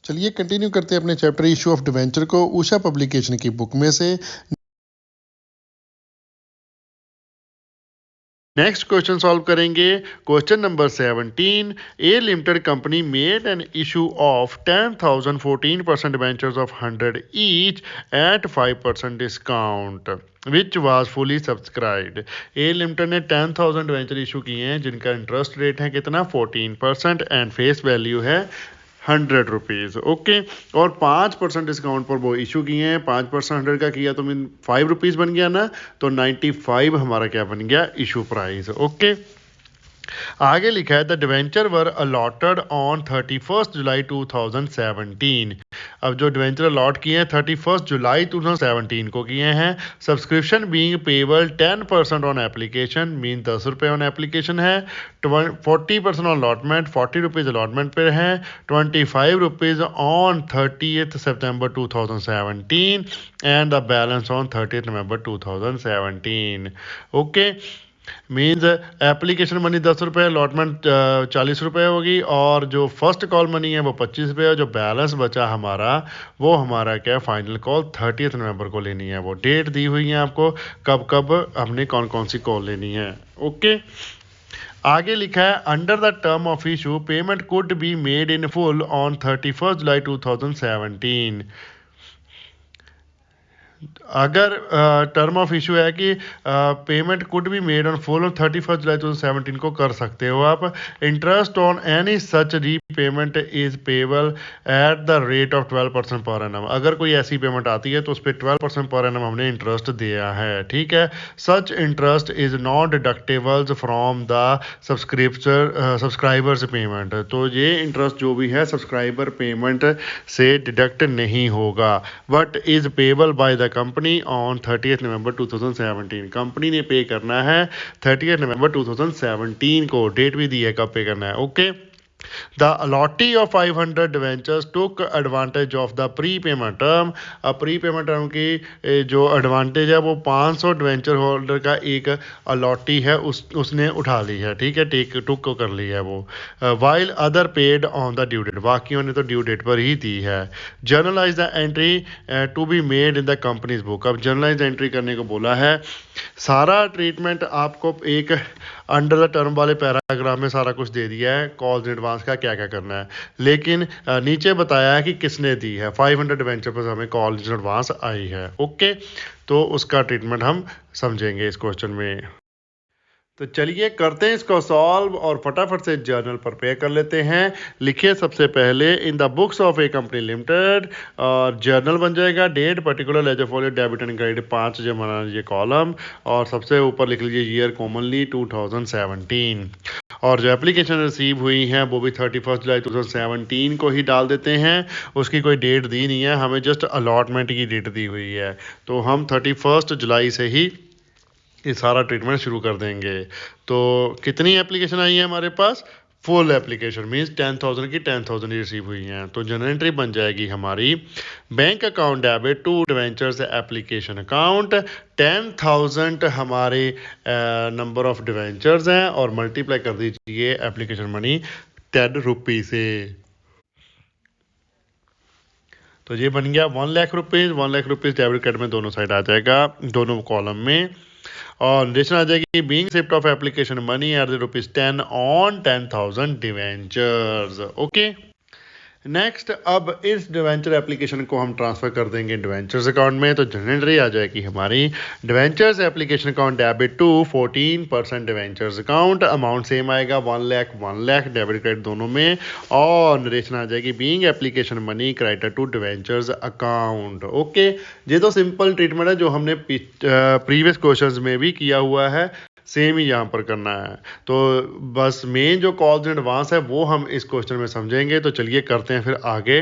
चलिए कंटिन्यू करते हैं अपने चैप्टर इशू ऑफ डिवेंचर को उषा पब्लिकेशन की बुक में से। नेक्स्ट क्वेश्चन सॉल्व करेंगे। Question number 17, A limited company made an issue of 10,000 14% debentures of 100 each eight 5% discount which was fully subscribed. A limited ने 10,000 डिबेंचर इशू किए हैं जिनका interest rate है कितना 14% एंड फेस वैल्यू है 100 रुपीज़। ओके, और 5% discount पर वो इशू किए हैं। 5% 100 का किया तो मीन 5 रुपीज़ बन गया ना, तो 95 हमारा क्या बन गया इशू प्राइस। ओके, आगे लिखा है the debenture were allotted on 31 जुलाई 2017। अब जो डिवेंचर अलॉट किए हैं 31 जुलाई 2017 को किए हैं। Subscription being payable 10% on application, mean 10 रुपये ऑन एप्लीकेशन है। 40% ऑन अलॉटमेंट, 40 रुपीज़ अलॉटमेंट पे है। 25 rupees on 30th September 2017 and the balance on 30th November 2017। Okay, means application money 10 रुपये, अलॉटमेंट 40 रुपये होगी, और जो फर्स्ट कॉल मनी है वो 25 रुपये है। जो बैलेंस बचा हमारा वो हमारा क्या फाइनल कॉल 30th नवंबर को लेनी है। वो डेट दी हुई है आपको कब कब हमने कौन कौन सी कॉल लेनी है। ओके, आगे लिखा है under the term of issue payment could be made in full on 31 जुलाई 2017। अगर टर्म ऑफ इशू है कि payment could be made on full on 31 जुलाई 2017 को कर सकते हो आप। Interest on any such repayment is payable at the rate of 12% per annum. अगर कोई ऐसी पेमेंट आती है तो उस पर 12% पर एनम हमने इंटरेस्ट दिया है। ठीक है, such interest is not deductibles from the subscribers payment. तो ये इंटरेस्ट जो भी है सब्सक्राइबर पेमेंट से डिडक्ट नहीं होगा, but is payable by the company on 30th November 2017। Company ने पे करना है 30th November 2017 को, डेट भी दी है कब पे करना है। Okay, the allottee of 500 debentures took advantage of the pre payment term. अब प्री पेमेंट टर्म की जो एडवांटेज है वो 500 डिवेंचर होल्डर का एक अलॉटी है उसने उठा ली है। ठीक है, टुक को कर ली है वो। While other paid on the due date, बाकियों ने तो ड्यू डेट पर ही दी है। Journalise the entry to be made in the company's book. अब जर्नलाइज एंट्री करने को बोला है। सारा ट्रीटमेंट आपको एक अंडर द टर्म वाले पैराग्राफ में सारा कुछ दे दिया है, कॉल्स इन एडवांस का क्या क्या करना है, लेकिन नीचे बताया है कि किसने दी है। 500 डिवेंचर पर हमें कॉल इन एडवांस आई है। ओके, तो उसका ट्रीटमेंट हम समझेंगे इस क्वेश्चन में। तो चलिए करते हैं इसको सॉल्व और फटाफट से जर्नल पर पे कर लेते हैं। लिखिए सबसे पहले in the books of A company limited, और जर्नल बन जाएगा date particular ledger folio debit and credit 5 जमा लीजिए कॉलम, और सबसे ऊपर लिख लीजिए ईयर कॉमनली 2017। और जो एप्लीकेशन रिसीव हुई हैं वो भी 31 जुलाई 2017 को ही डाल देते हैं। उसकी कोई डेट दी नहीं है, हमें जस्ट अलॉटमेंट की डेट दी हुई है, तो हम 31 जुलाई से ही ये सारा ट्रीटमेंट शुरू कर देंगे। तो कितनी एप्लीकेशन आई है हमारे पास, फुल एप्लीकेशन मीन्स 10,000 की 10,000 रिसीव हुई हैं। तो जनरल एंट्री बन जाएगी हमारी bank account debit to debentures application account. 10,000 हमारे नंबर ऑफ डिवेंचर्स हैं, और मल्टीप्लाई कर दीजिए एप्लीकेशन मनी 10 रुपये से। तो ये बन गया 1 lakh rupees. 1 lakh rupees debit card में दोनों साइड आ जाएगा, दोनों कॉलम में। और रिलेशन आ जाएगी being shift of application money at the ₹10 on 10,000 debentures. Okay, next अब इस डिवेंचर एप्लीकेशन को हम ट्रांसफर कर देंगे डिवेंचर्स अकाउंट में। तो जनरल एंट्री आ जाएगी हमारी debentures application account debit to 14% debentures account. Amount same आएगा 1 लाख डेबिट क्रेडिट दोनों में। और नरेशन आ जाएगी being application money credit to debentures account. Okay, ये तो सिंपल ट्रीटमेंट है जो हमने प्रीवियस क्वेश्चंस में भी किया हुआ है, सेम ही यहाँ पर करना है। तो बस मेन जो कॉल्स इन एडवांस है वो हम इस क्वेश्चन में समझेंगे। तो चलिए करते हैं फिर आगे।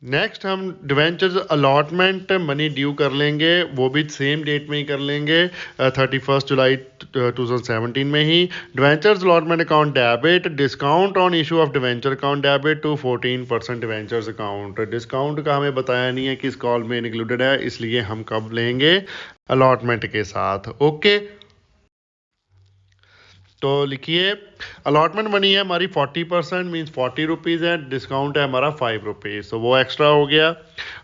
नेक्स्ट हम डिवेंचर्स अलॉटमेंट मनी ड्यू कर लेंगे, वो भी सेम डेट में ही कर लेंगे 31 जुलाई 2017 में ही। Debentures allotment account debit discount on issue of debenture account debit to 14% debentures account. Discount का हमें बताया नहीं है किस कॉल में इंक्लूडेड है, इसलिए हम कब लेंगे अलॉटमेंट के साथ। ओके, तो लिखिए अलॉटमेंट मनी है हमारी 40% मीन्स 40 रुपीज़ है, डिस्काउंट है हमारा 5 रुपीज़, तो वो एक्स्ट्रा हो गया।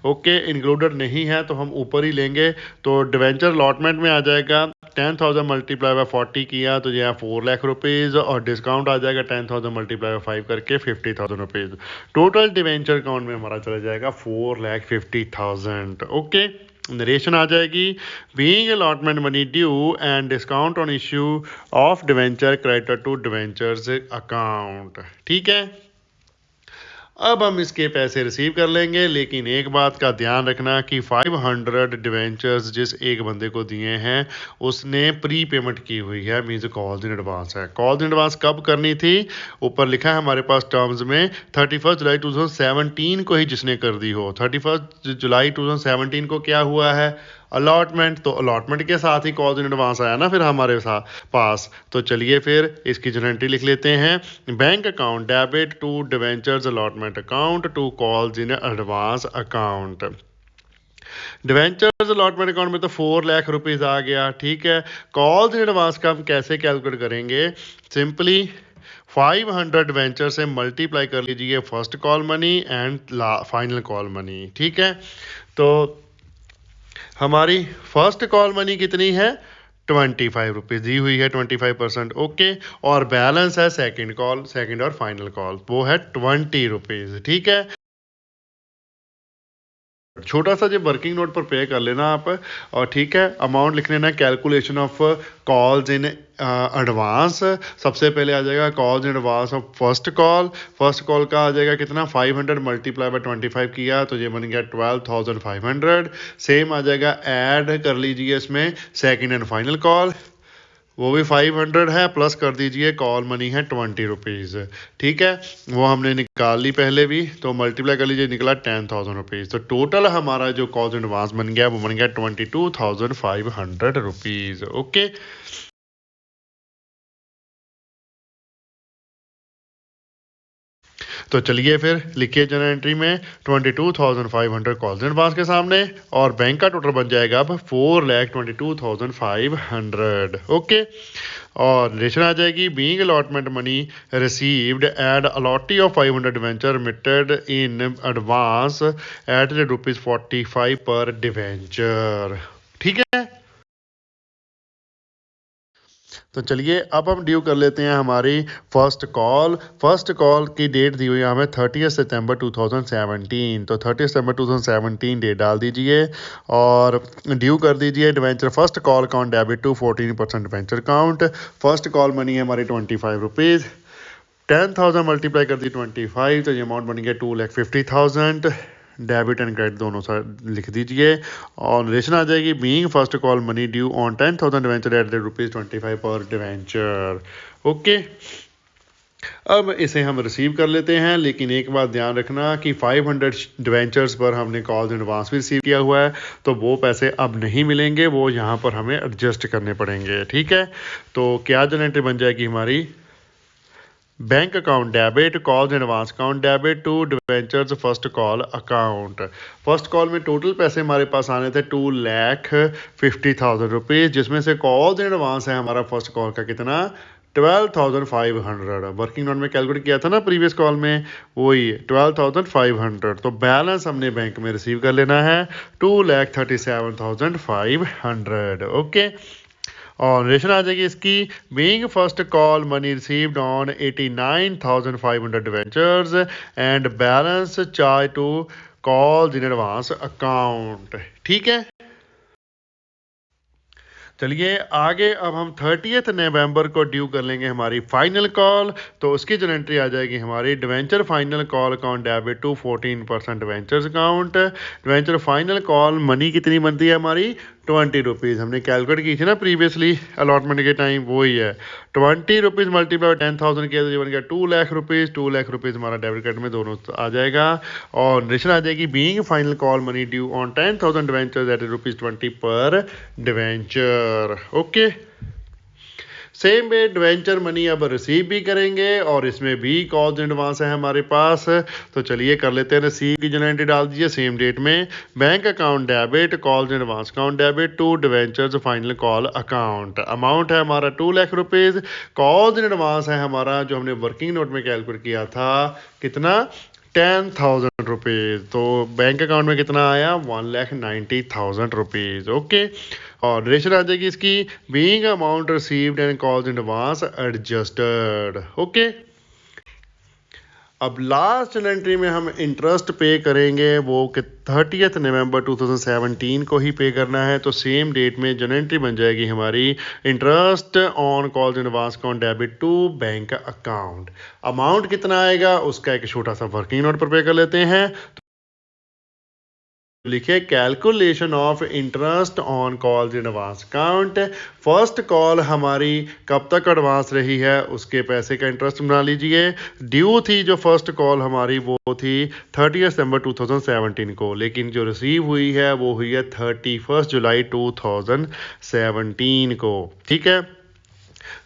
ओके, इंक्लूडेड नहीं है तो हम ऊपर ही लेंगे। तो डिवेंचर अलॉटमेंट में आ जाएगा 10,000 मल्टीप्लाई बाय 40 किया तो ये 4 लाख रुपीज़, और डिस्काउंट आ जाएगा 10,000 मल्टीप्लाई बाय 5 करके 50,000 रुपीज़। टोटल डिवेंचर अकाउंट में हमारा चला जाएगा 4,50,000। ओके, नरेशन आ जाएगी, being allotment money due and discount on issue of debenture creditor to debentures account. ठीक है, अब हम इसके पैसे रिसीव कर लेंगे, लेकिन एक बात का ध्यान रखना कि 500 डिवेंचर्स जिस एक बंदे को दिए हैं उसने प्री पेमेंट की हुई है, मीन्स कॉल्स इन एडवांस है। कॉल्स इन एडवांस कब करनी थी? ऊपर लिखा है हमारे पास टर्म्स में 31 जुलाई 2017 को ही जिसने कर दी हो। 31 जुलाई 2017 को क्या हुआ है? अलॉटमेंट। तो अलॉटमेंट के साथ ही कॉल्स इन एडवांस आया ना फिर हमारे पास। तो चलिए फिर इसकी जो एंट्री लिख लेते हैं, bank account debit to debentures allotment account to calls in advance account. Debentures allotment account में तो 4 लाख रुपीज़ आ गया। ठीक है, कॉल्स इन एडवांस का हम कैसे कैलकुलेट करेंगे? सिंपली 500 डिवेंचर से मल्टीप्लाई कर लीजिए first call money and final call money. ठीक है, तो हमारी फर्स्ट कॉल मनी कितनी है? 25 रुपीज़ दी हुई है, 25%। ओके, और बैलेंस है सेकंड और फाइनल कॉल, वो है 20 रुपीज़। ठीक है, छोटा सा जो वर्किंग नोट पर पे कर लेना आप, और ठीक है, अमाउंट लिख लेना calculation of calls in advance. सबसे पहले आ जाएगा calls in advance of first call का आ जाएगा कितना? 500 मल्टीप्लाई बाय 25 किया तो ये बन गया 12,500। सेम आ जाएगा, ऐड कर लीजिए इसमें सेकंड एंड फाइनल कॉल, वो भी 500 है, प्लस कर दीजिए कॉल मनी है 20 रुपीज़। ठीक है, वो हमने निकाल ली पहले भी, तो मल्टीप्लाई कर लीजिए, निकला 10,000 रुपीज़। तो टोटल हमारा जो कॉल्स एडवांस बन गया वो बन गया 22,500 रुपीज़। ओके, तो चलिए फिर लिखिए जनरल एंट्री में 22,500 कॉल्स एडवांस के सामने, और बैंक का टोटल बन जाएगा अब 4,22,500। ओके, और रिलेशन आ जाएगी, being allotment money received at allottee of 500 debenture remitted in advance at ₹45 per debenture. ठीक है, तो चलिए अब हम ड्यू कर लेते हैं हमारी फर्स्ट कॉल की डेट दी हुई है हमें 30 सितंबर 2017। तो 30 सितंबर 2017 डेट डाल दीजिए और ड्यू कर दीजिए। Debenture first call account debit to 14% debenture account. First call money है हमारी 25 रुपीज़। 10,000 मल्टीप्लाई कर दी 25, तो ये अमाउंट बन गया 2,50,000। डेबिट एंड क्रेडिट दोनों साइड लिख दीजिए, और रिलेशन आ जाएगी, being first call money due on 10,000 debenture at ₹25 per debenture. Okay, अब इसे हम रिसीव कर लेते हैं, लेकिन एक बात ध्यान रखना कि 500 डिवेंचर्स पर हमने कॉल्स एडवांस भी रिसीव किया हुआ है, तो वो पैसे अब नहीं मिलेंगे, वो यहाँ पर हमें एडजस्ट करने पड़ेंगे। ठीक है, तो क्या जो एंट्री बन जाएगी हमारी, bank account debit calls advance account debit to debentures first call account. First call में टोटल पैसे हमारे पास आने थे 2,50,000 रुपीज़, जिसमें से कॉल्स एडवांस है हमारा फर्स्ट कॉल का कितना? 12,500। वर्किंग नोट में कैलकुलेट किया था ना प्रीवियस कॉल में, वही 12,500। तो बैलेंस हमने बैंक में रिसीव कर लेना है 2,37,500। ओके, और रेशन आ जाएगी इसकी, being first call money received on 89,500 debentures and balance charge to calls in advance account. ठीक है, चलिए आगे अब हम 30 नवंबर को ड्यू कर लेंगे हमारी फाइनल कॉल। तो उसकी जो एंट्री आ जाएगी हमारी, debenture final call account debit to 14% debentures account. Debenture final call money कितनी बनती है हमारी? 20 रुपीज़। हमने कैलकुलेट की थी ना प्रीवियसली अलॉटमेंट के टाइम, वही है 20 रुपीज़ मल्टीप्लाई 10,000 किया तो ये बन गया 2 लाख रुपीज़। 2 लाख रुपीज़ हमारा डेबिट कार्ड में दोनों आ जाएगा, और निशन आ जाएगी, being final call money due on 10,000 debentures at ₹20 per debenture. Okay, same way debenture money अब रिसीव भी करेंगे और इसमें भी कॉल्स एडवांस है हमारे पास। तो चलिए कर लेते हैं रिसीव की जनरल एंट्री डाल दीजिए सेम डेट में। Bank account debit, calls advance account debit to debentures final call account. Amount है हमारा 2 lakh rupees. Calls in advance है हमारा जो हमने वर्किंग नोट में कैलकुलेट किया था कितना 10,000 रुपीज़। तो बैंक अकाउंट में कितना आया 1,90,000 रुपीज़। ओके और ड्यूरेशन आ जाएगी इसकी being amount received and calls in advance adjusted. Okay अब लास्ट एंट्री में हम इंटरेस्ट पे करेंगे वो कि 30 नवंबर 2017 को ही पे करना है। तो सेम डेट में जनरल एंट्री बन जाएगी हमारी interest on calls in advance account debit to bank account. Amount कितना आएगा उसका एक छोटा सा वर्किंग नोट पर पे कर लेते हैं। लिखे calculation of interest on calls in advance account. First call हमारी कब तक एडवांस रही है उसके पैसे का इंटरेस्ट बना लीजिए। ड्यू थी जो फर्स्ट कॉल हमारी वो थी 30 दिसंबर 2017 को, लेकिन जो रिसीव हुई है वो हुई है 31 जुलाई 2017 को। ठीक है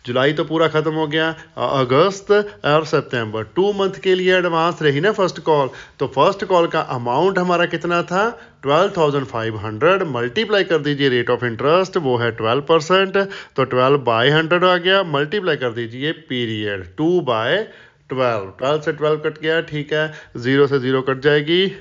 जुलाई तो पूरा खत्म हो गया, अगस्त और सितंबर 2 मंथ के लिए एडवांस रही ना फर्स्ट कॉल। तो फर्स्ट कॉल का अमाउंट हमारा कितना था 12,500 मल्टीप्लाई कर दीजिए रेट ऑफ इंटरेस्ट वो है 12%। तो 12/100 आ गया, मल्टीप्लाई कर दीजिए पीरियड 2/12। 12 से 12 कट गया, ठीक है 0 से 0 कट जाएगी।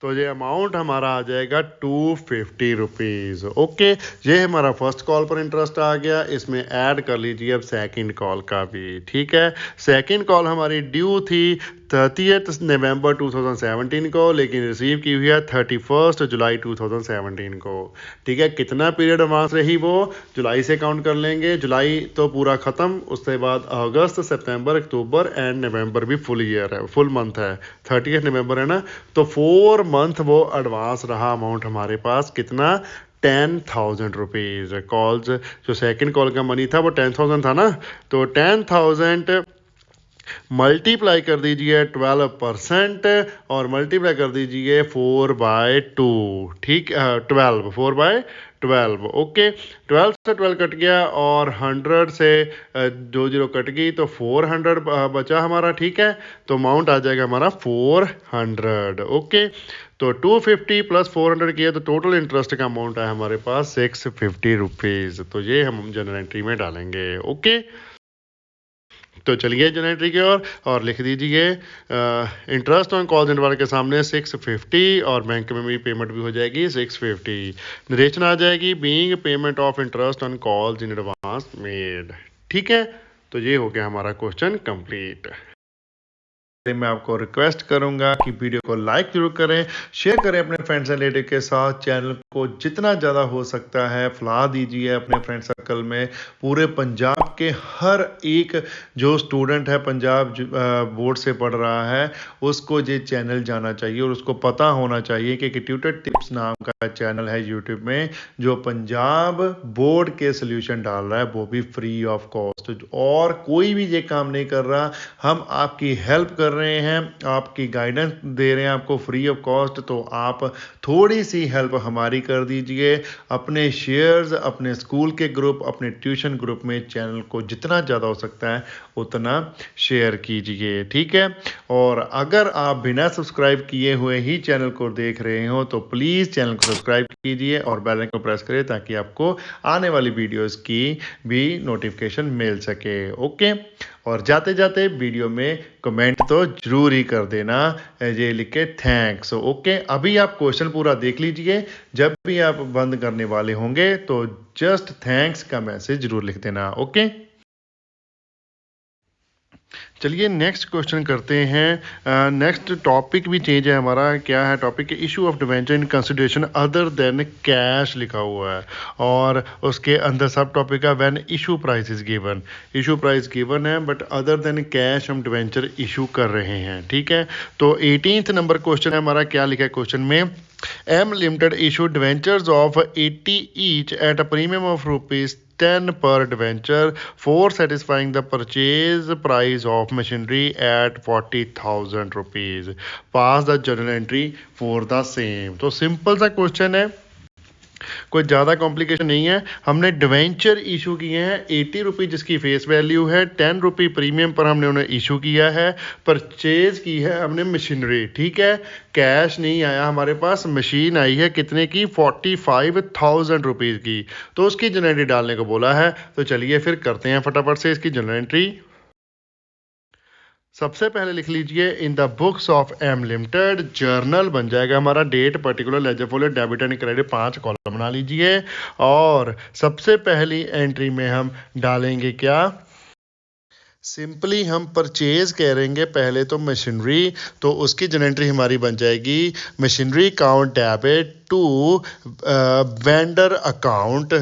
तो ये अमाउंट हमारा आ जाएगा 250 रुपीज़। ओके ये हमारा फर्स्ट कॉल पर इंटरेस्ट आ गया। इसमें ऐड कर लीजिए अब सेकंड कॉल का भी। ठीक है सेकंड कॉल हमारी ड्यू थी 30 नवंबर 2017 को, लेकिन रिसीव की हुई है 31 जुलाई 2017 को। ठीक है कितना पीरियड एडवांस रही वो जुलाई से काउंट कर लेंगे। जुलाई तो पूरा ख़त्म, उसके बाद अगस्त सितंबर अक्टूबर एंड नवंबर भी फुल ईयर है, फुल मंथ है, 30 नवंबर है ना। तो 4 मंथ वो एडवांस रहा अमाउंट हमारे पास कितना 10,000 रुपीज़। कॉल्स जो सेकंड कॉल का मनी था वो 10,000 था ना, तो 10,000 मल्टीप्लाई कर दीजिए 12% और मल्टीप्लाई कर दीजिए 4/2। ठीक 12 4/12। ओके 12 से 12 कट गया और 100 से 2 0 कट गई तो 400 बचा हमारा। ठीक है तो अमाउंट आ जाएगा हमारा 400। ओके तो 250 प्लस 400 किया तो टोटल इंटरेस्ट का अमाउंट है हमारे पास 650 रुपीज़। तो ये हम जनरल एंट्री में डालेंगे। ओके तो चलिए जनरल एंट्री की ओर और लिख दीजिए इंटरेस्ट ऑन कॉल्स एंड के सामने 650 और बैंक में भी पेमेंट भी हो जाएगी 650। नरेशन आ जाएगी being payment of interest on calls in advance made. ठीक है तो ये हो गया हमारा क्वेश्चन कंप्लीट। मैं आपको रिक्वेस्ट करूंगा कि वीडियो को लाइक जरूर करें, शेयर करें अपने फ्रेंड्स एंड रिलेटिव के साथ। चैनल को जितना ज़्यादा हो सकता है फैला दीजिए अपने फ्रेंड सर्कल में। पूरे पंजाब के हर एक जो स्टूडेंट है पंजाब बोर्ड से पढ़ रहा है उसको ये चैनल जाना चाहिए और उसको पता होना चाहिए कि ट्यूटर टिप्स नाम का चैनल है यूट्यूब में जो पंजाब बोर्ड के सोल्यूशन डाल रहा है वो भी फ्री ऑफ कॉस्ट। और कोई भी ये काम नहीं कर रहा, हम आपकी हेल्प कर रहे हैं, आपकी गाइडेंस दे रहे हैं आपको फ्री ऑफ कॉस्ट। तो आप थोड़ी सी हेल्प हमारी कर दीजिए। अपने शेयर्स अपने स्कूल के ग्रुप अपने ट्यूशन ग्रुप में चैनल को जितना ज़्यादा हो सकता है उतना शेयर कीजिए। ठीक है और अगर आप बिना सब्सक्राइब किए हुए ही चैनल को देख रहे हो तो प्लीज़ चैनल को सब्सक्राइब कीजिए और बेल आइकन को प्रेस करें ताकि आपको आने वाली वीडियोस की भी नोटिफिकेशन मिल सके। ओके और जाते जाते वीडियो में कमेंट तो जरूर ही कर देना, ये लिख के थैंक्स। ओके अभी आप क्वेश्चन पूरा देख लीजिए, जब भी आप बंद करने वाले होंगे तो जस्ट थैंक्स का मैसेज जरूर लिख देना। ओके चलिए नेक्स्ट क्वेश्चन करते हैं। नेक्स्ट टॉपिक भी चेंज है हमारा। क्या है topic? Issue of debenture in consideration other than cash लिखा हुआ है और उसके अंदर सब टॉपिक है when issue price is given. Issue price given है बट अदर देन कैश हम डिवेंचर इशू कर रहे हैं। ठीक है तो 18th नंबर क्वेश्चन है हमारा। क्या लिखा है क्वेश्चन में? M Limited issued debentures of 80 each at a premium of ₹10 per debenture for satisfying the purchase price of machinery at 40,000 rupees. Pass the journal entry for the same. तो simple सा question है कोई ज़्यादा complication नहीं है। हमने debenture issue किए हैं 80 रुपये जिसकी फेस वैल्यू है, 10 रुपये प्रीमियम पर हमने उन्हें इशू किया है। परचेज की है हमने मशीनरी, ठीक है। कैश नहीं आया हमारे पास, मशीन आई है कितने की, 45,000 रुपीज़ की। तो उसकी जर्नल एंट्री डालने को बोला है। तो चलिए फिर करते हैं फटाफट से इसकी जर्नल एंट्री। सबसे पहले लिख लीजिए in the books of M limited, journal बन जाएगा हमारा, date particular ledger folio debit and credit 5 column बना लीजिए। और सबसे पहली एंट्री में हम डालेंगे क्या, सिंपली हम परचेज करेंगे पहले तो मशीनरी, तो उसकी जर्नल एंट्री हमारी बन जाएगी machinery account debit to vendor account.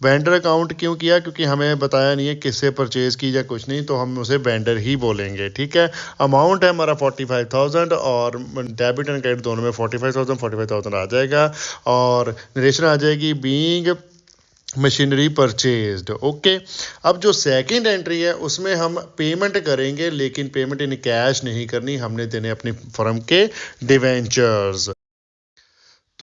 Vendor account क्यों किया, क्योंकि हमें बताया नहीं है किससे परचेज की या कुछ नहीं, तो हम उसे वेंडर ही बोलेंगे, ठीक है। अमाउंट है हमारा 45,000 और डेबिट एंड क्रेडिट दोनों में 45,000 आ जाएगा। और नरेशन आ जाएगी बीइंग मशीनरी परचेज्ड, ओके। अब जो सेकंड एंट्री है उसमें हम पेमेंट करेंगे, लेकिन पेमेंट इन कैश नहीं करनी, हमने देने अपनी फर्म के डिवेंचर्स।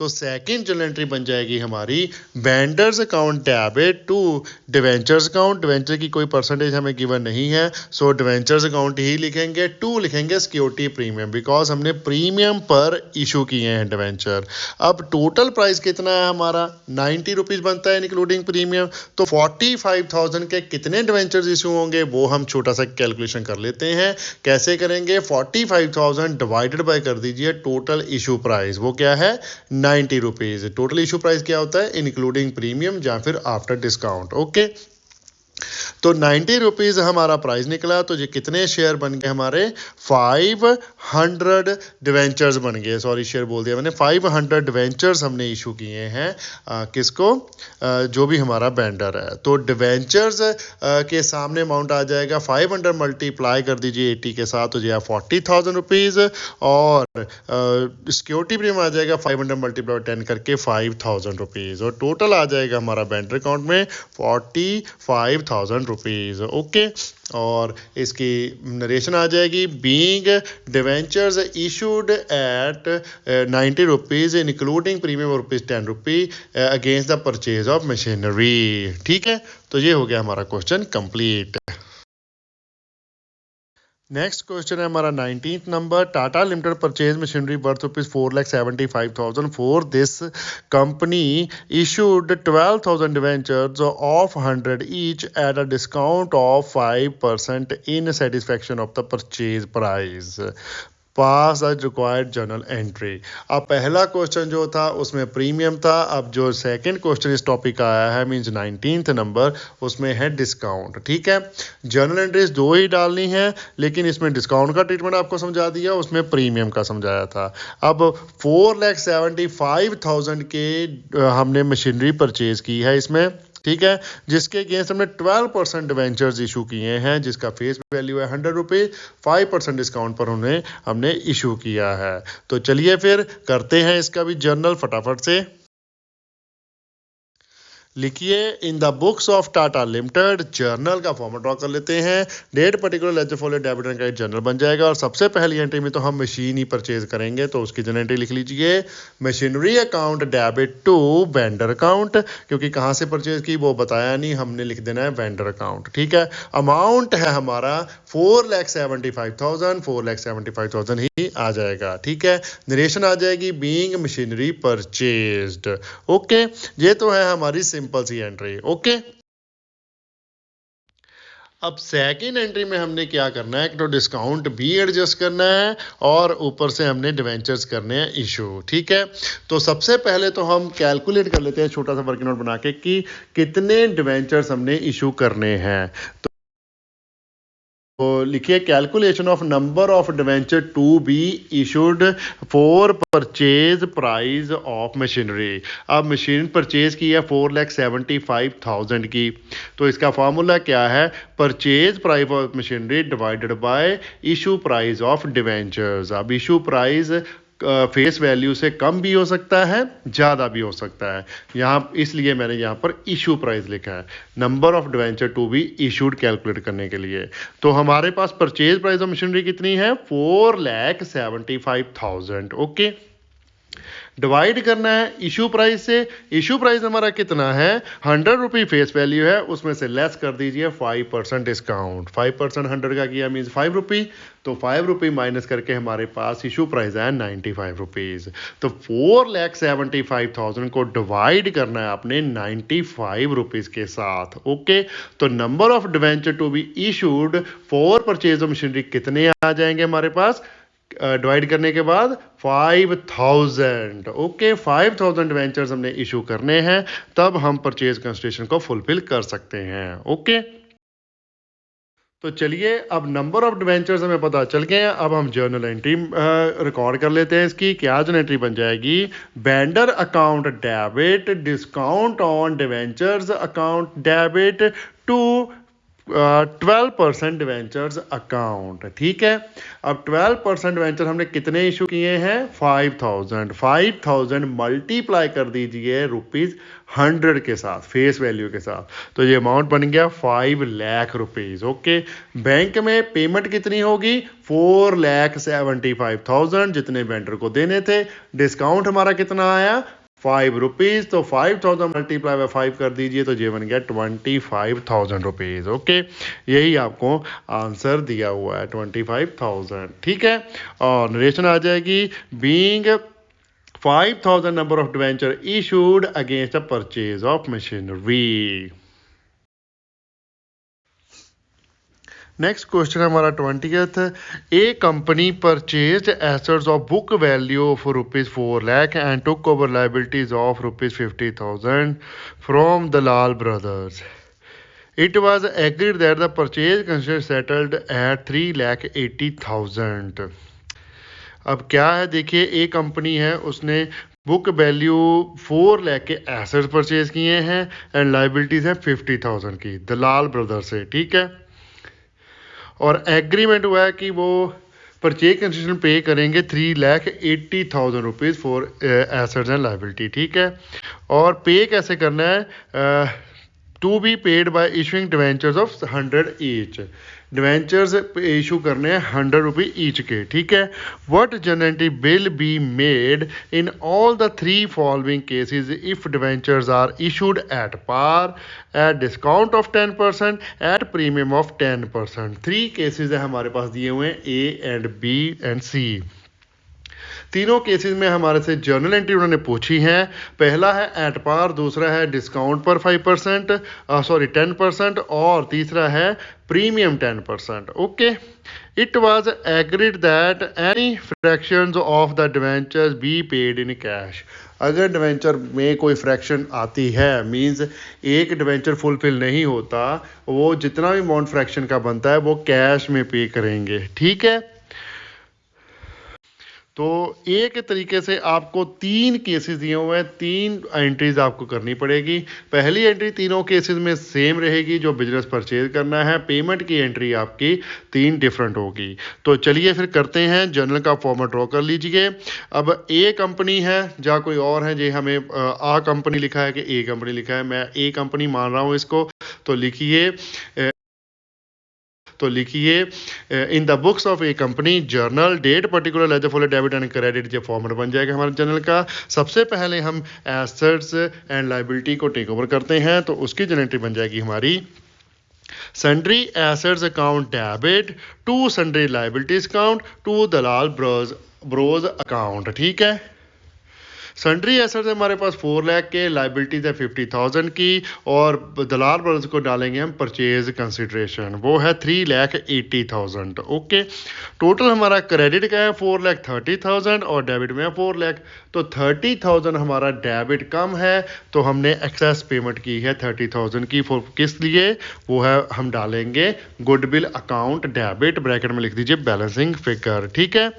तो सेकंड जर्नल एंट्री बन जाएगी हमारी vendors account debit to debentures account. Debenture की कोई परसेंटेज हमें गिवन नहीं है, सो डिवेंचर्स अकाउंट ही लिखेंगे। टू लिखेंगे सिक्योरिटी प्रीमियम, बिकॉज हमने प्रीमियम पर इशू किए हैं डिवेंचर। अब टोटल प्राइस कितना है हमारा, 90 रुपीज़ बनता है इंक्लूडिंग प्रीमियम। तो 45,000 के कितने डिवेंचर्स इशू होंगे वो हम छोटा सा कैलकुलेशन कर लेते हैं। कैसे करेंगे, 45,000 डिवाइडेड बाय कर दीजिए टोटल इशू प्राइस, वो क्या है 90 रुपीज़। टोटल इशू प्राइस क्या होता है, इंक्लूडिंग प्रीमियम या फिर आफ्टर डिस्काउंट, ओके। तो 90 रुपीज़ हमारा प्राइस निकला। तो ये कितने शेयर बन गए हमारे, 500 डिवेंचर्स बन गए, सॉरी शेयर बोल दिया मैंने, 500 डिवेंचर्स हमने इशू किए हैं। किसको, जो भी हमारा वेंडर है। तो डिवेंचर्स के सामने अमाउंट आ जाएगा 500 मल्टीप्लाई कर दीजिए 80 के साथ, तो जो 40,000 रुपीज़। और सिक्योरिटी प्रीमियम आ जाएगा 500 मल्टीप्लाई 10 करके 5,000 रुपीज़। और टोटल आ जाएगा हमारा वेंडर अकाउंट में 45,000 रुपीज़, ओके। और इसकी नरेशन आ जाएगी being debentures issued at 90 rupees including premium rupees 10 rupee against the purchase of machinery, ठीक है। तो ये हो गया हमारा क्वेश्चन कंप्लीट। नेक्स्ट क्वेश्चन है हमारा 19th number, Tata limited purchase machinery worth rupees 4,75,000 for this company issued 12,000 debentures of 100 each at a discount of 5% in satisfaction of the purchase price, pass as required journal entry. अब पहला question जो था उसमें premium था, अब जो second question इस topic का आया है मींस 19th नंबर, उसमें है डिस्काउंट, ठीक है। जर्नल एंट्रीज दो ही डालनी है, लेकिन इसमें डिस्काउंट का ट्रीटमेंट आपको समझा दिया, उसमें प्रीमियम का समझाया था। अब 4,75,000 के हमने मशीनरी परचेज की है इसमें, ठीक है, जिसके अगेंस्ट हमने 12% डिवेंचर्स इशू किए हैं, जिसका फेस वैल्यू है 100 रुपये, 5% डिस्काउंट पर उन्हें हमने इशू किया है। तो चलिए फिर करते हैं इसका भी जर्नल फटाफट से। लिखिए in the books of Tata limited, journal का फॉर्मेट ड्रॉ कर लेते हैं। Date particular ledger folio debit and credit journal बन जाएगा। और सबसे पहली एंट्री में तो हम मशीन ही परचेज करेंगे, तो उसकी जर्नल एंट्री लिख लीजिए machinery account debit to vendor account, क्योंकि कहाँ से परचेज की वो बताया नहीं, हमने लिख देना है वेंडर अकाउंट, ठीक है। अमाउंट है हमारा 4,75,000, 4,75,000 ही आ जाएगा, ठीक है। नरेशन आ जाएगी बीइंग मशीनरी परचेज्ड, ओके। ये तो है हमारी सिंपल सी एंट्री, ओके। अब सेकंड एंट्री में हमने क्या करना है, तो डिस्काउंट भी एडजस्ट करना है और ऊपर से हमने डिवेंचर्स करने हैं इशू, ठीक है। तो सबसे पहले तो हम कैलकुलेट कर लेते हैं छोटा सा वर्किंग नोट बना के कि कितने डिवेंचर्स हमने इशू करने हैं। तो लिखिए calculation of number of debenture to be issued for purchase price of machinery. अब मशीन परचेज की है 4,75,000 की, तो इसका फार्मूला क्या है, purchase price of machinery divided by issue price of debentures. अब इशू प्राइस फेस वैल्यू से कम भी हो सकता है, ज़्यादा भी हो सकता है, यहाँ इसलिए मैंने यहाँ पर इशू प्राइस लिखा है, number of debenture to be issued calculate करने के लिए। तो हमारे पास परचेज प्राइस ऑफ मशीनरी कितनी है, 4,75,000, ओके। डिवाइड करना है इशू प्राइस से। इशू प्राइस हमारा कितना है, 100 रुपये फेस वैल्यू है, उसमें से लेस कर दीजिए 5% डिस्काउंट। 5% 100 का किया मीन्स 5 रुपये, तो 5 रुपये माइनस करके हमारे पास इशू प्राइस है 95 रुपीज़। तो 4,75,000 को डिवाइड करना है आपने 95 रुपीज़ के साथ। ओके, तो number of debenture to be issued for purchase of machinery कितने आ जाएंगे हमारे पास डिवाइड करने के बाद 5,000। ओके, 5,000 डिवेंचर्स हमने इशू करने हैं, तब हम परचेज कंसिडरेशन को फुलफिल कर सकते हैं। ओके, तो चलिए अब नंबर ऑफ डिवेंचर्स हमें पता चल गए हैं। अब हम जर्नल एंट्री रिकॉर्ड कर लेते हैं। इसकी क्या जर्नल एंट्री बन जाएगी, vendor account debit discount on debentures account debit to 12% debentures account. ठीक है, अब 12% डिवेंचर हमने कितने इशू किए हैं, 5,000 मल्टीप्लाई कर दीजिए ₹100 के साथ, फेस वैल्यू के साथ, तो ये अमाउंट बन गया 5 लाख रुपीज़। ओके, बैंक में पेमेंट कितनी होगी, 4,75,000 जितने वेंडर को देने थे। डिस्काउंट हमारा कितना आया, 5 रुपीज़, तो 5,000 मल्टीप्लाई बाय 5 कर दीजिए, तो ये बन गया 25,000 रुपीज़। ओके, यही आपको आंसर दिया हुआ है 25,000। ठीक है, और नरेशन आ जाएगी, being 5,000 number of debenture issued against the purchase of machinery. Next question हमारा 20th। A company purchased assets of book value of ₹4 lakh and took over liabilities of ₹50,000 from Dalal brothers. It was agreed that the purchase consideration settled at 3,80,000। अब क्या है देखिए, ए company है, उसने book value 4 lakh के assets purchase किए हैं and liabilities है 50,000 की दलाल ब्रदर से। ठीक है, और एग्रीमेंट हुआ है कि वो परचेज कंसिडरेशन पे करेंगे 3,80,000 rupees for assets and liability. ठीक है, और पे कैसे करना है, to be paid by issuing debentures of 100 each. Debentures issue करने हैं 100 रुपये ईच के। ठीक है, व्हाट जनरली will be made in all the 3 following cases if debentures are issued at par, at discount of 10%, at premium of 10%। 3 cases है हमारे पास दिए हुए हैं, ए एंड बी एंड सी। तीनों केसेस में हमारे से जर्नल एंट्री उन्होंने पूछी है। पहला है एट पार, दूसरा है डिस्काउंट पर 10%, और तीसरा है premium 10%। Okay, it was agreed that any fractions of the debentures be paid in cash. अगर डिवेंचर में कोई फ्रैक्शन आती है, मींस एक डिवेंचर फुलफिल नहीं होता, वो जितना भी अमाउंट फ्रैक्शन का बनता है वो कैश में पे करेंगे। ठीक है, तो एक तरीके से आपको 3 केसेस दिए हुए हैं, 3 एंट्रीज आपको करनी पड़ेगी। पहली एंट्री तीनों केसेस में सेम रहेगी, जो बिजनेस परचेज करना है। पेमेंट की एंट्री आपकी 3 डिफरेंट होगी। तो चलिए फिर करते हैं, जर्नल का फॉर्मेट ड्रॉ कर लीजिए। अब ए कंपनी है, जहाँ कोई और है, जे हमें आ कंपनी लिखा है कि ए कंपनी लिखा है, मैं ए कंपनी मान रहा हूँ इसको, तो लिखिए in the books of A company journal date particular ledger folio debit and credit. ये फॉर्मेट बन जाएगा हमारे जर्नल का। सबसे पहले हम एसेट्स एंड लाइबिलिटी को टेक ओवर करते हैं, तो उसकी जर्नल एंट्री बन जाएगी हमारी sundry assets account debit to sundry liabilities account to Dalal bros account. ठीक है, सन्ड्री एसेट्स हमारे पास 4 लाख के, लाइबिलिटीज है 50,000 की, और दलाल ब्रदर्स को डालेंगे हम परचेज कंसिडरेशन, वो है 3,80,000। ओके, टोटल हमारा क्रेडिट का है 4,30,000 और डेबिट में है 4 लाख। तो 30,000 हमारा डेबिट कम है, तो हमने एक्सेस पेमेंट की है 30,000 की। किस लिए, वो है हम डालेंगे गुडविल अकाउंट डेबिट, ब्रैकेट में लिख दीजिए बैलेंसिंग फिगर। ठीक है,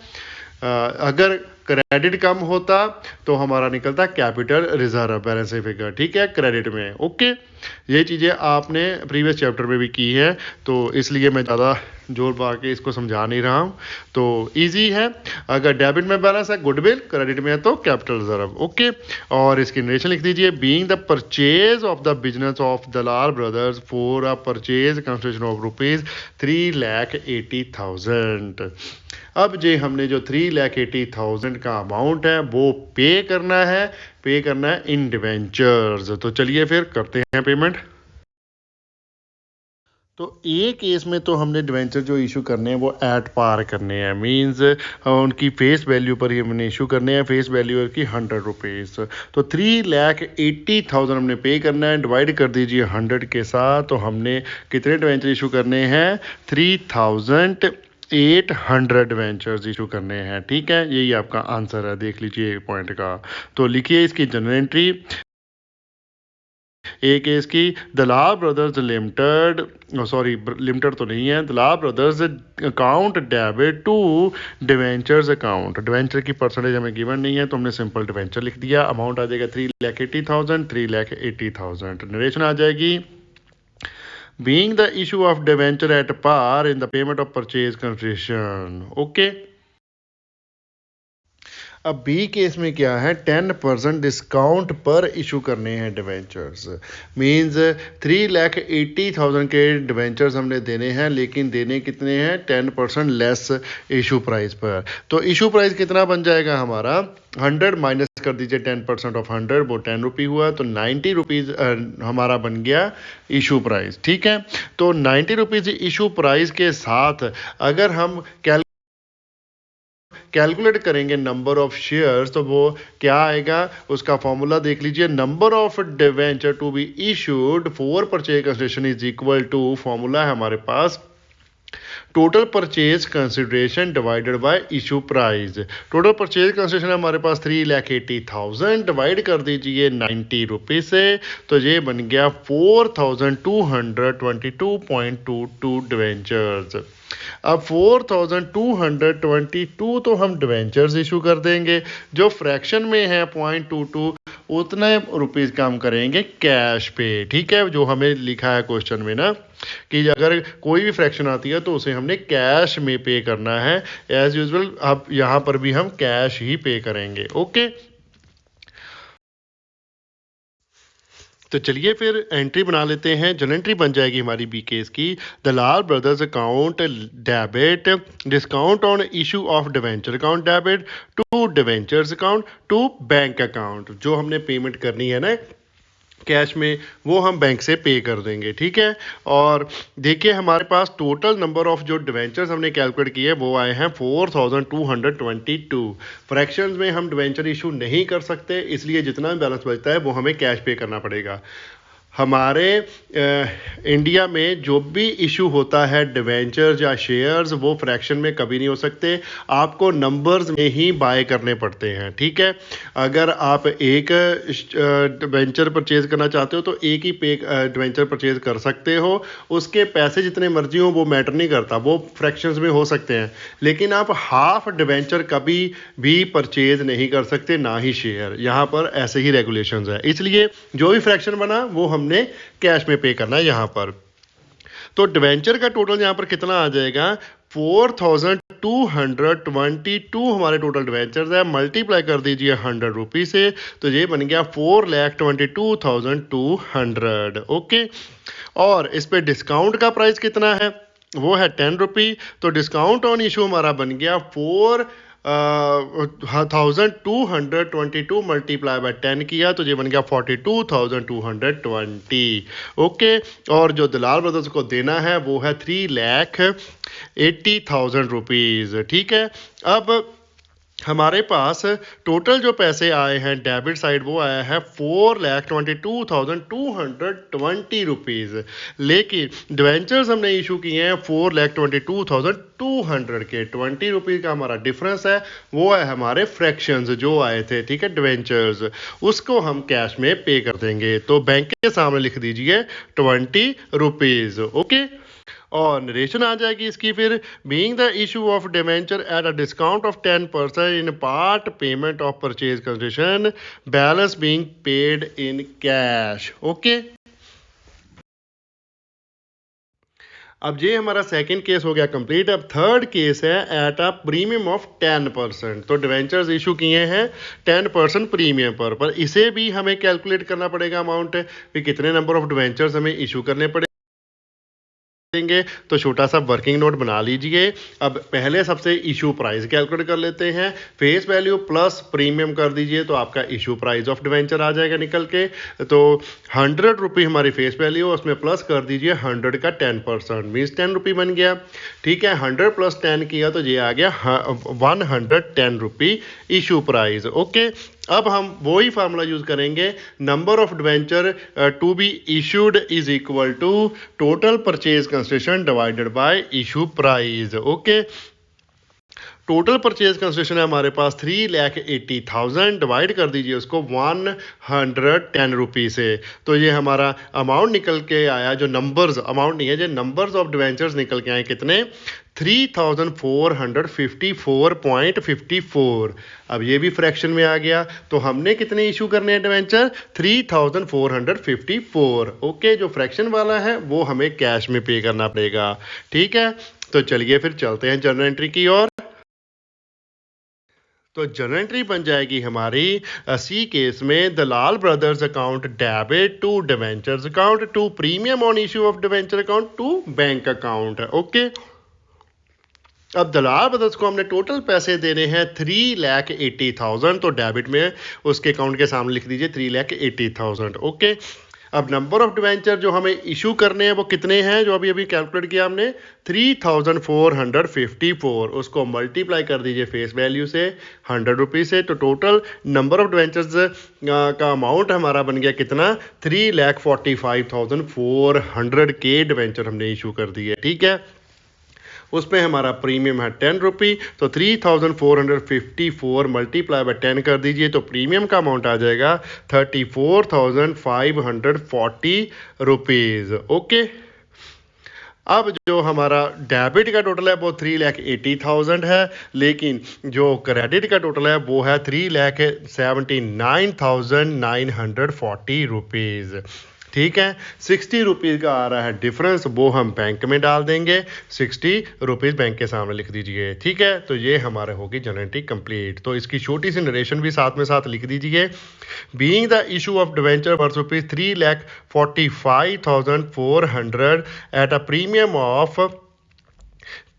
अगर क्रेडिट कम होता तो हमारा निकलता कैपिटल रिजर्व बैलेंस फिगर। ठीक है, क्रेडिट में। ओके, ये चीज़ें आपने प्रीवियस चैप्टर में भी की है, तो इसलिए मैं ज़्यादा जोर पा के इसको समझा नहीं रहा हूँ, तो इजी है। अगर डेबिट में बैलेंस है गुडविल, क्रेडिट में है तो कैपिटल रिजर्व। ओके, और इसकी नरेशन लिख दीजिए, being the purchase of the business of Dalal brothers for a purchase consideration of ₹3,80,000। अब जे हमने जो 3,80,000 का अमाउंट है वो पे करना है इन डिवेंचर्स। तो चलिए फिर करते हैं पेमेंट। तो एक केस में तो हमने डिवेंचर जो इशू करने हैं वो एट पार करने हैं, मींस उनकी फेस वैल्यू पर ही हमने इशू करने हैं, फेस वैल्यू की 100 रुपीज़। तो 3,80,000 हमने पे करना है, डिवाइड कर दीजिए 100 के साथ। तो हमने कितने डिवेंचर इशू करने हैं? 3,800 वेंचर्स इशू करने हैं। ठीक है, यही आपका आंसर है, देख लीजिए पॉइंट का। तो लिखिए इसकी जनरल एंट्री। एक है इसकी Dalal brothers limited, sorry limited तो नहीं है, Dalal brothers account debit to debentures account. Debenture की परसेंटेज हमें गिवन नहीं है तो हमने सिंपल डिवेंचर लिख दिया। अमाउंट आ जाएगा 3,80,000, 3,80,000। नरेशन आ जाएगी being the issue of debenture at par in the payment of purchase consideration। Okay अब बी केस में क्या है? 10% डिस्काउंट पर इशू करने हैं डिवेंचर्स। मींस 3,80,000 के डिवेंचर्स हमने देने हैं, लेकिन देने कितने हैं? 10% लेस इशू प्राइस पर। तो इशू प्राइस कितना बन जाएगा हमारा? 100 माइनस कर दीजिए 10% ऑफ 100, वो 10 रुपी हुआ। तो 90 रुपीज़ हमारा बन गया इशू प्राइस। ठीक है, तो 90 रुपीज़ इशू प्राइस के साथ अगर हम कैलकुलेट करेंगे नंबर ऑफ शेयर्स, तो वो क्या आएगा? उसका फॉर्मूला देख लीजिए। Number of debenture to be issued for purchase consideration is equal to, formula है हमारे पास, total purchase consideration divided by issue price. Total purchase consideration हमारे पास 3,80,000, डिवाइड कर दीजिए 90 रुपये से, तो ये बन गया 4,222.22 डिवेंचर्स। अब 4,222 तो हम डिवेंचर्स इशू कर देंगे, जो फ्रैक्शन में है 0.22 उतने रुपीज़ का हम करेंगे कैश पे। ठीक है, जो हमें लिखा है क्वेश्चन में ना कि अगर कोई भी फ्रैक्शन आती है तो उसे हमने कैश में पे करना है। एज यूजुअल अब यहाँ पर भी हम कैश ही पे करेंगे। ओके, तो चलिए फिर एंट्री बना लेते हैं। जनरल एंट्री बन जाएगी हमारी बी केस की, Dalal brothers account debit discount on issue of debenture account debit to debentures account to bank account. जो हमने पेमेंट करनी है ना कैश में, वो हम बैंक से पे कर देंगे। ठीक है, और देखिए हमारे पास टोटल नंबर ऑफ जो डिवेंचर्स हमने कैलकुलेट किए वो आए हैं 4,222। फ्रैक्शंस में हम डिवेंचर इशू नहीं कर सकते, इसलिए जितना भी बैलेंस बचता है वो हमें कैश पे करना पड़ेगा। हमारे इंडिया में जो भी इशू होता है डिवेंचर्स या शेयर्स, वो फ्रैक्शन में कभी नहीं हो सकते, आपको नंबर्स में ही बाय करने पड़ते हैं। ठीक है, अगर आप एक डिवेंचर परचेज करना चाहते हो तो एक ही पे डिवेंचर परचेज कर सकते हो, उसके पैसे जितने मर्जी हो वो मैटर नहीं करता, वो फ्रैक्शंस में हो सकते हैं, लेकिन आप हाफ डिवेंचर कभी भी परचेज नहीं कर सकते, ना ही शेयर। यहाँ पर ऐसे ही रेगुलेशंस है, इसलिए जो भी फ्रैक्शन बना वो हमने कैश में पे करना है यहाँ पर। तो डिवेंचर का टोटल यहाँ पर कितना आ जाएगा? 4,222 हमारे टोटल डिवेंचर्स है, मल्टीप्लाई कर दीजिए 100 रुपी से, तो ये बन गया 4,22,200। ओके, और इस पे डिस्काउंट का प्राइस कितना है? वो है 10 रुपी। तो डिस्काउंट ऑन इशू हमारा बन गया 4,222 मल्टीप्लाई बाय 10 किया तो ये बन गया 42,220। ओके, और जो दलाल ब्रदर्स को देना है वो है 3,80,000 रुपीज़। ठीक है, अब हमारे पास टोटल जो पैसे आए हैं डेबिट साइड वो आया है 4,22,220 रुपीज़, लेकिन डिवेंचर्स हमने इशू किए हैं 4,22,200 के। 20 रुपीज़ का हमारा डिफरेंस है, वो है हमारे फ्रैक्शंस जो आए थे। ठीक है, डिवेंचर्स, उसको हम कैश में पे कर देंगे। तो बैंक के सामने लिख दीजिए 20 रुपीज़। ओके, और नरेशन आ जाएगी इसकी फिर, being the issue of debenture eight a discount of 10% in part payment of purchase consideration, balance being paid in cash. Okay, अब ये हमारा सेकंड केस हो गया कंप्लीट। अब थर्ड केस है एट अ प्रीमियम ऑफ 10%। तो डिवेंचर्स इशू किए हैं 10% प्रीमियम पर इसे भी हमें कैलकुलेट करना पड़ेगा अमाउंट, कि कितने नंबर ऑफ डिवेंचर्स हमें इशू करने पड़े देंगे। तो छोटा सा वर्किंग नोट बना लीजिए। अब पहले सबसे इशू प्राइस कैलकुलेट कर लेते हैं। फेस वैल्यू प्लस प्रीमियम कर दीजिए तो आपका इशू प्राइस ऑफ डिवेंचर आ जाएगा निकल के। तो 100 रुपी हमारी फेस वैल्यू, उसमें प्लस कर दीजिए 100 का 10%, मीन्स 10 रुपी बन गया। ठीक है, 100 + 10 किया तो ये आ गया 110 रुपी इशू प्राइस। ओके, अब हम वही फार्मूला यूज करेंगे। Number of debenture to be issued is equal to total purchase consideration divided by issue price. Okay, total purchase consideration है हमारे पास 3,80,000, डिवाइड कर दीजिए उसको 110 रुपी से। तो ये हमारा अमाउंट निकल के आया, जो नंबर्स, अमाउंट नहीं है, जो नंबर्स ऑफ डिवेंचर्स निकल के आए कितने, 3,454.54। अब ये भी फ्रैक्शन में आ गया। तो हमने कितने इशू करने हैं डिवेंचर, 3,454। ओके, जो फ्रैक्शन वाला है वो हमें कैश में पे करना पड़ेगा। ठीक है, तो चलिए फिर चलते हैं जर्नल एंट्री की ओर। तो जर्नल एंट्री बन जाएगी हमारी सी केस में, Dalal brothers account debit to debentures account to premium on issue of debenture account to bank account. Okay, अब दलाल ब्रदर्स को हमने टोटल पैसे देने हैं 3,80,000, तो डेबिट में उसके अकाउंट के सामने लिख दीजिए 3,80,000। ओके, अब नंबर ऑफ डिवेंचर जो हमें इशू करने हैं वो कितने हैं, जो अभी अभी कैलकुलेट किया हमने, 3,454। उसको मल्टीप्लाई कर दीजिए फेस वैल्यू से 100 रुपीज़ से। तो टोटल नंबर ऑफ डिवेंचर्स का अमाउंट हमारा बन गया कितना, 3,45,400 के डिवेंचर हमने इशू कर दिए। ठीक है, उसमें हमारा प्रीमियम है 10 रुपी। तो 3,454 मल्टीप्लाई बाय 10 कर दीजिए तो प्रीमियम का अमाउंट आ जाएगा 34,540 रुपीज़। ओके, अब जो हमारा डेबिट का टोटल है वो 3,80,000 है, लेकिन जो क्रेडिट का टोटल है वो है 3,79,940 रुपीज़। ठीक है, 60 रुपीज़ का आ रहा है डिफरेंस, वो हम बैंक में डाल देंगे। 60 रुपीज़ बैंक के सामने लिख दीजिए। ठीक है, तो ये हमारे होगी जर्नल एंट्री कंप्लीट। तो इसकी छोटी सी नरेशन भी साथ में साथ लिख दीजिए। Being the issue of debenture worth ₹3,45,400 at a premium of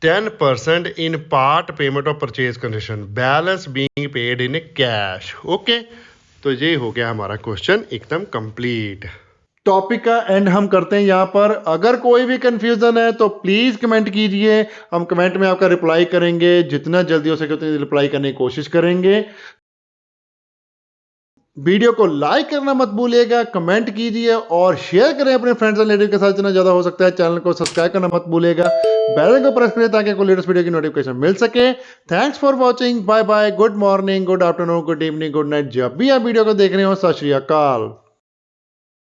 10% in part payment of purchase condition, balance being paid in cash. Okay, तो ये हो गया हमारा क्वेश्चन एकदम कंप्लीट। टॉपिक का एंड हम करते हैं यहाँ पर। अगर कोई भी कंफ्यूजन है तो प्लीज कमेंट कीजिए, हम कमेंट में आपका रिप्लाई करेंगे, जितना जल्दी हो सके उतनी रिप्लाई करने की कोशिश करेंगे। वीडियो को लाइक करना मत भूलिएगा, कमेंट कीजिए और शेयर करें अपने फ्रेंड्स एंड रिलेटिव के साथ जितना ज्यादा हो सकता है। चैनल को सब्सक्राइब करना मत भूलिएगा, बेल आइकन को प्रेस करें ताकि आपको लेटेस्ट वीडियो की नोटिफिकेशन मिल सके। Thanks for watching, bye bye, good morning, good afternoon, good evening, good night. जब भी आप वीडियो को देख रहे हो, सत श्री अकाल।